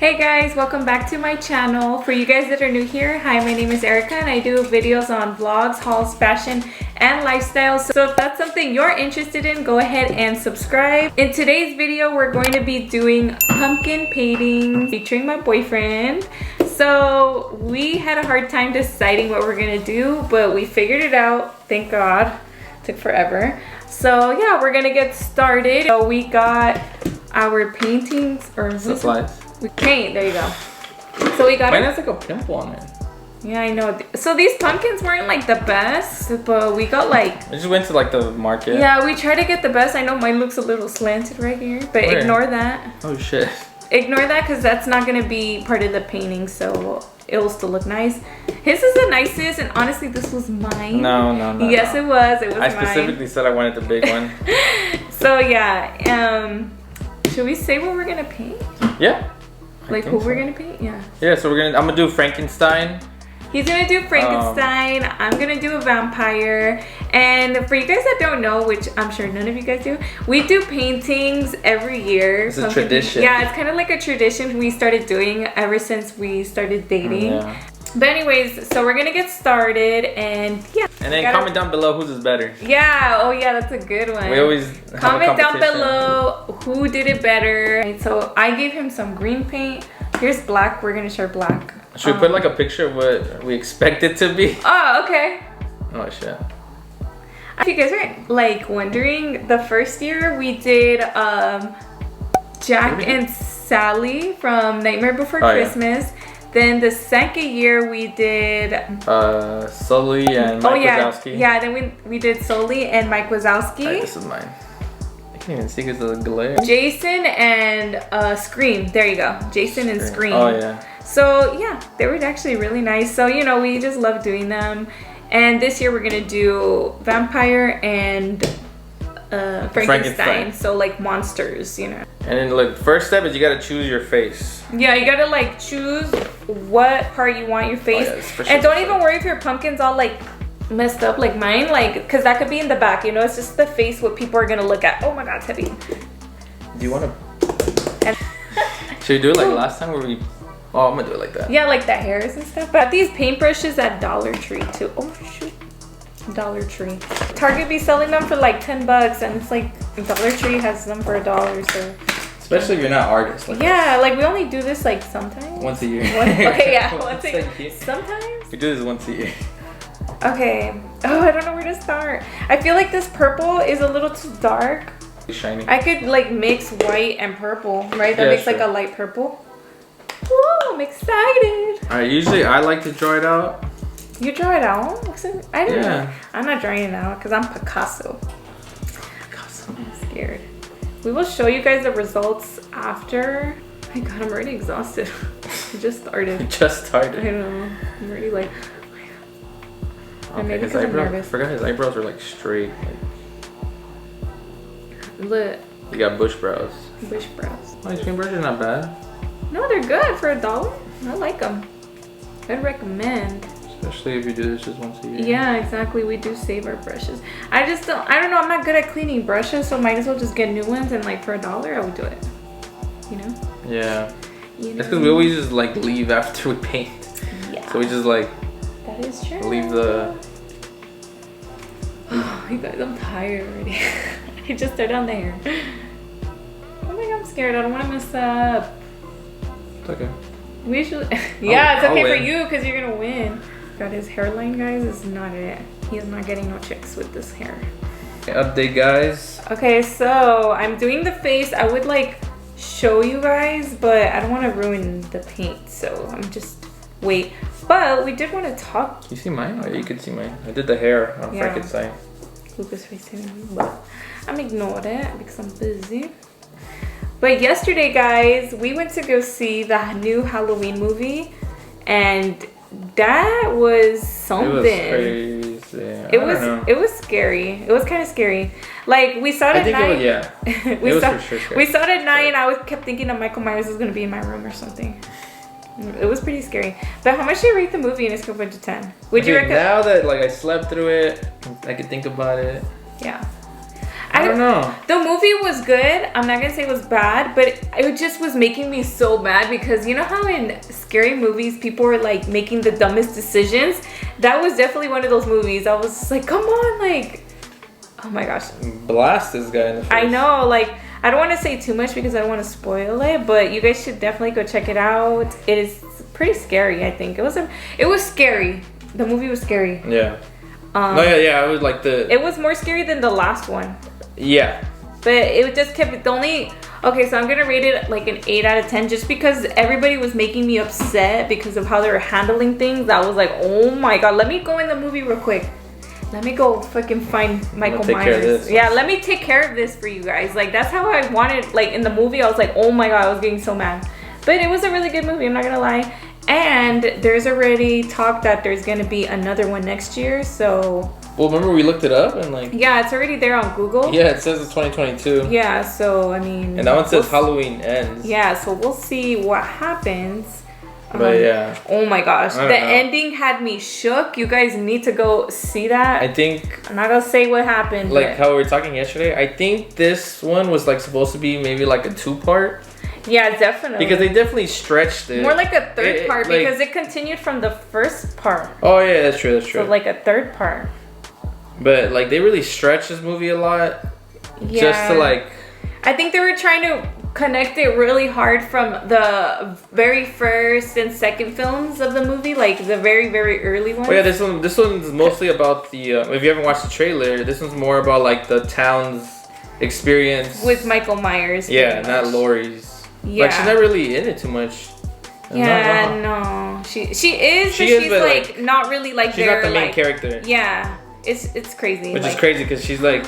Hey guys, welcome back to my channel. For you guys that are new here, hi, my name is Erika and I do videos on vlogs, hauls, fashion, and lifestyle. So if that's something you're interested in, go ahead and subscribe. In today's video, we're going to be doing pumpkin painting featuring my boyfriend. So we had a hard time deciding what we're gonna do, but we figured it out, thank God. Took forever. So yeah, we're gonna get started. So we got our paintings or supplies. We paint, there you go. So we got mine has like a pimple on it. Yeah, I know. So these pumpkins weren't like the best, but we got like, I just went to like the market. yeah, we tried to get the best. I know mine looks a little slanted right here, but Where? Ignore that. Oh shit. Ignore that because that's not gonna be part of the painting, so it'll still look nice. His is the nicest, and honestly, this was mine. No. Yes, it was. It was mine. I specifically said I wanted the big one. So yeah, should we say what we're gonna paint? Yeah. Like who we're gonna paint? Yeah. Yeah. So I'm gonna do Frankenstein. He's gonna do Frankenstein. I'm gonna do a vampire. And for you guys that don't know, which I'm sure none of you guys do, we do paintings every year. It's a tradition. Yeah, it's kind of like a tradition we started doing ever since we started dating. Yeah. But anyways, so we're gonna get started and yeah. And then comment down below whose is better. Yeah, oh yeah, that's a good one. We always comment down below who did it better. Right, so I gave him some green paint. Here's black, we're gonna share black. Should we put like a picture of what we expect it to be? Oh, okay. Oh shit. If you guys are like wondering, the first year we did Jack and Sally from Nightmare Before Christmas. Yeah. Then the second year we did Sully and Mike Wazowski. Yeah, then we did Sully and Mike Wazowski. Alright, this is mine. I can't even see because of the glare. Jason and Scream. There you go. Jason and Scream. Oh yeah. So yeah, they were actually really nice. So you know, we just love doing them. And this year we're gonna do vampire and Frankenstein. So like monsters, you know. And then look, first step is you gotta choose your face. Yeah, you gotta like choose what part you want your face. Oh, yeah, for sure, and don't even worry if your pumpkin's all like messed up like mine, like because that could be in the back, you know. It's just the face what people are gonna look at. Oh my god, it's heavy. Do you wanna should we do it like last time where we oh, I'm gonna do it like that. Yeah, like the hairs and stuff. But these paintbrushes at Dollar Tree too. Oh shoot. Dollar Tree. Target be selling them for like 10 bucks and it's like Dollar Tree has them for $1, so especially if you're not artists. Like yeah, like we only do this like sometimes. Once a year. Okay, yeah, once a year. Sometimes. We do this once a year. Okay. Oh, I don't know where to start. I feel like this purple is a little too dark. It's shiny. I could like mix white and purple, right? That makes like a light purple. Woo, I'm excited. Alright, usually I like to draw it out. You draw it out? I didn't know. I'm not drawing it out because I'm Picasso. I'm scared. We will show you guys the results after. My god, I'm already exhausted. I just started. You just started. I know. I'm already like. Okay, maybe because I'm nervous. I forgot his eyebrows are like straight. Look. You got bush brows. Bush brows. Oh, these paintbrushes are not bad. No, they're good for $1. I like them. I'd recommend. Especially if you do this just once a year. Yeah, exactly. We do save our brushes. I don't know. I'm not good at cleaning brushes, so might as well just get new ones. And like for $1, I would do it. You know? Yeah. You know? That's because we always just like leave after we paint. Yeah. So we just like. That is true. Leave the. Oh, you guys, I'm tired already. I just started on the hair. Oh my god, I'm scared. I don't want to mess up. It's okay. We should. Yeah, it's okay for you because you're gonna win. God, his hairline, guys, is not it. He is not getting no chicks with this hair. Okay, update, guys. Okay, so I'm doing the face. I would like show you guys, but I don't want to ruin the paint, so I'm just wait. But we did want to talk. You see mine? Oh, yeah, you could see mine. I did the hair on Frankenstein. Lucas facing me, but I'm ignoring it because I'm busy. But yesterday, guys, we went to go see the new Halloween movie, and that was something. It was crazy. It was scary. It was kind of scary. Like we saw it at night. We saw it at night, and I kept thinking that Michael Myers was gonna be in my room or something. It was pretty scary. But how much do you rate the movie in a scale of 1 to 10? Would you recommend? Now that like I slept through it, I could think about it. Yeah. I don't know. The movie was good. I'm not gonna say it was bad, but it just was making me so mad because you know how in scary movies people are like making the dumbest decisions? That was definitely one of those movies. I was just like, come on, like, oh my gosh. Blast this guy in the face. I know, like, I don't want to say too much because I don't want to spoil it, but you guys should definitely go check it out. It is pretty scary, I think. It was scary. The movie was scary. Yeah. I was like It was more scary than the last one. Yeah. But it just kept okay, so I'm gonna rate it like an 8 out of 10 just because everybody was making me upset because of how they were handling things. I was like, oh my god, let me go in the movie real quick. Let me go fucking find Michael Myers. Yeah, let me take care of this for you guys. Like, that's how I wanted, like, in the movie, I was like, oh my god, I was getting so mad. But it was a really good movie, I'm not gonna lie. And there's already talk that there's gonna be another one next year, so... Well, remember we looked it up and like... Yeah, it's already there on Google. Yeah, it says it's 2022. Yeah, so, I mean... And that one says Halloween ends. Yeah, so we'll see what happens. But yeah. Oh my gosh, the ending had me shook. You guys need to go see that. I think... I'm not gonna say what happened. Like how we were talking yesterday, I think this one was like supposed to be maybe like a 2-part. Yeah, definitely. Because they definitely stretched it. More like a third part because it continued from the first part. Oh yeah, that's true, that's true. So like a third part. But like they really stretched this movie a lot. Yeah. Just to like... I think they were trying to connect it really hard from the very first and second films of the movie, like the very, very early ones. Oh yeah, this one's mostly about the, if you haven't watched the trailer, this one's more about like the town's experience. With Michael Myers. Yeah, not Laurie's. Yeah. Like she's not really in it too much. Yeah, no. She is, but she's like not really like she's not the main character. Yeah. It's crazy. Which is crazy because she's like...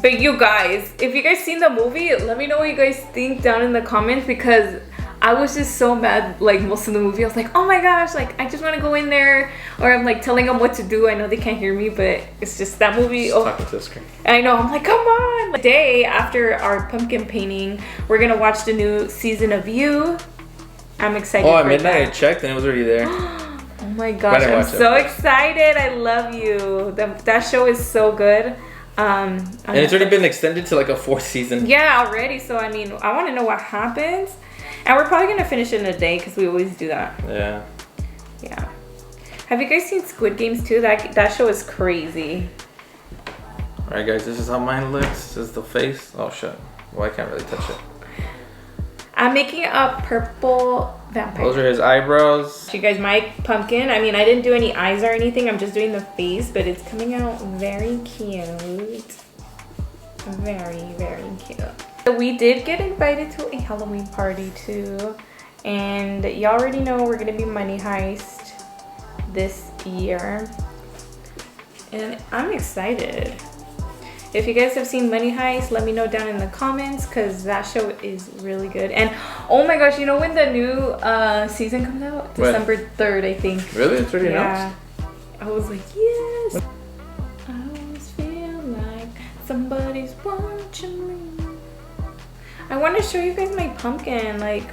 But you guys, if you guys seen the movie, let me know what you guys think down in the comments because I was just so mad like most of the movie. I was like, oh my gosh, like I just want to go in there, or I'm like telling them what to do. I know they can't hear me, but it's just that movie. Just talking to the screen. I know, I'm like, come on. The day after our pumpkin painting, we're gonna watch the new season of You. I'm excited. Oh, at midnight I checked and it was already there. Oh my gosh, I'm so excited. I love You. That show is so good. And it's already been extended to like a 4th season. Yeah, already. So I mean, I want to know what happens, and we're probably gonna finish it in a day because we always do that. Yeah. Yeah. Have you guys seen Squid Games too? That show is crazy. All right, guys. This is how mine looks. This is the face. Oh shit. Well, I can't really touch it. I'm making a purple vampire. Those are his eyebrows. You guys, my pumpkin. I mean, I didn't do any eyes or anything. I'm just doing the face, but it's coming out very cute. Very, very cute. So we did get invited to a Halloween party too. And you already know we're gonna be Money Heist this year. And I'm excited. If you guys have seen Money Heist, let me know down in the comments because that show is really good. And oh my gosh, you know when the new season comes out? December 3rd, I think. Really? It's already announced? I was like, yes. I always feel like somebody's watching me. I want to show you guys my pumpkin. Like,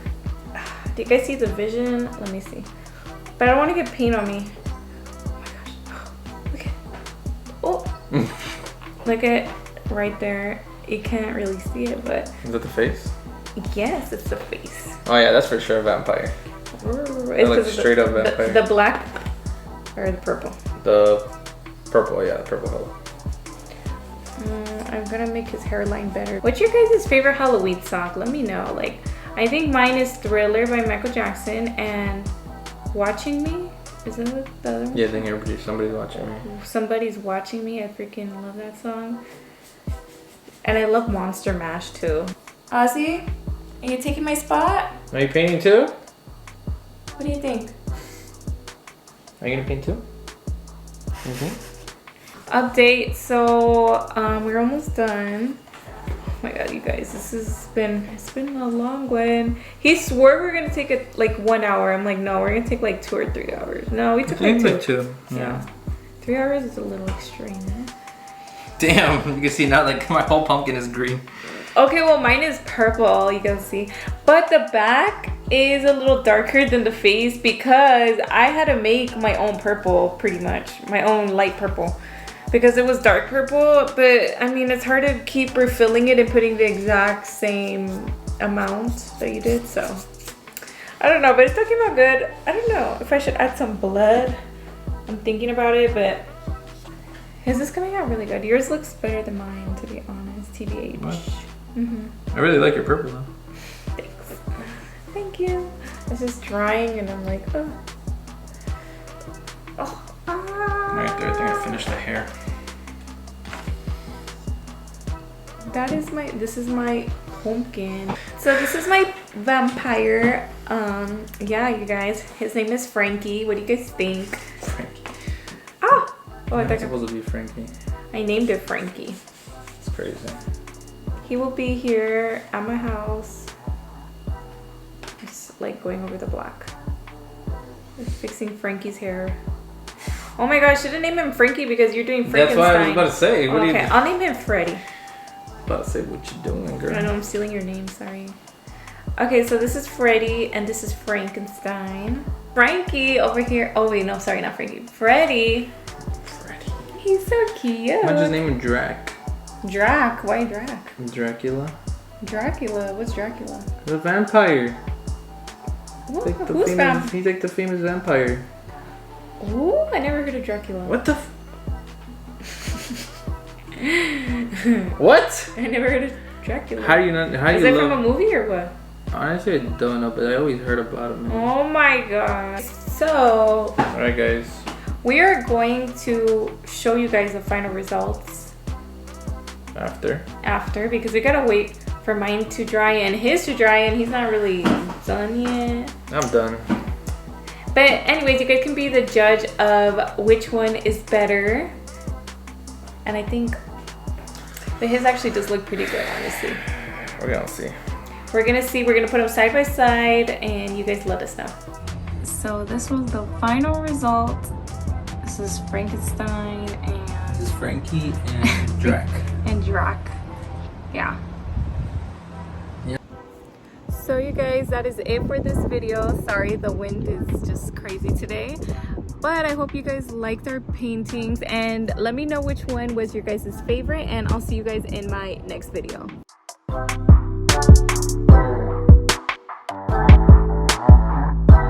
do you guys see the vision? Let me see. But I don't want to get paint on me. Oh my gosh. Look at. Oh. Look at right there. You can't really see it, but... Is that the face? Yes, it's the face. Oh yeah, that's for sure a vampire. It's like straight up vampire. The black or the purple? The purple, yeah, the purple color. I'm gonna make his hairline better. What's your guys' favorite Halloween song? Let me know. Like, I think mine is Thriller by Michael Jackson and Watching Me. Is that what the other one? Yeah, then you're Somebody's Watching Me. Somebody's Watching Me. I freaking love that song. And I love Monster Mash too. Ozzy, are you taking my spot? Are you painting too? What do you think? Are you gonna paint too? Update. So we're almost done. Oh my god, you guys, it's been a long one. He swore we were gonna take it like 1 hour. I'm like, no, we're gonna take like 2 or 3 hours. No, we took like 2. Yeah. 3 hours is a little extreme. Damn, you can see now like my whole pumpkin is green. Okay, well mine is purple, you can see. But the back is a little darker than the face because I had to make my own purple pretty much. My own light purple. because it was dark purple, but I mean, it's hard to keep refilling it and putting the exact same amount that you did, so I don't know, but it's looking out good. I don't know if I should add some blood. I'm thinking about it, but his is coming out really good. Yours looks better than mine, to be honest, TBH. What? Mm-hmm. I really like your purple though. Thanks. Thank you. It's just drying and I'm like, oh. Oh. Right there, I think I finished the hair. This is my pumpkin. So this is my vampire. Yeah, you guys, his name is Frankie. What do you guys think? Frankie. Oh, I It's thought supposed to be Frankie. I named it Frankie. It's crazy. He will be here at my house. Just like going over the black. Just fixing Frankie's hair. Oh my gosh, should have named him Frankie because you're doing Frankenstein. That's what I was about to say. What Okay, I'll name him Freddy. About to say what you doing, girl. I know I'm stealing your name, sorry. Okay, so this is Freddy and this is Frankenstein. Frankie over here. Oh wait, no, sorry, not Frankie. Freddy. Freddy. He's so cute. Why just name him Drac? Drac. Why Drac? Dracula. Dracula. What's Dracula? The vampire. What? Like the Who's famous, he's like the famous vampire. Ooh, I never heard of Dracula. What the? What? I never heard of Dracula. How do you not? How do Is you it love? from a movie or what? Honestly, I don't know, but I always heard about him. Oh my god. So, Alright, guys. we are going to show you guys the final results after because we gotta wait for mine to dry and his to dry, and he's not really done yet. I'm done. But anyways, you guys can be the judge of which one is better. And I think but his actually does look pretty good, honestly. We're gonna see. We're gonna see. We're gonna put them side by side, and you guys let us know. So this was the final result. This is Frankenstein and This is Frankie and Drac. and Drac. Yeah. Yep. So you guys, that is it for this video. Sorry, the wind is just crazy today. But I hope you guys liked our paintings, and let me know which one was your guys' favorite, and I'll see you guys in my next video.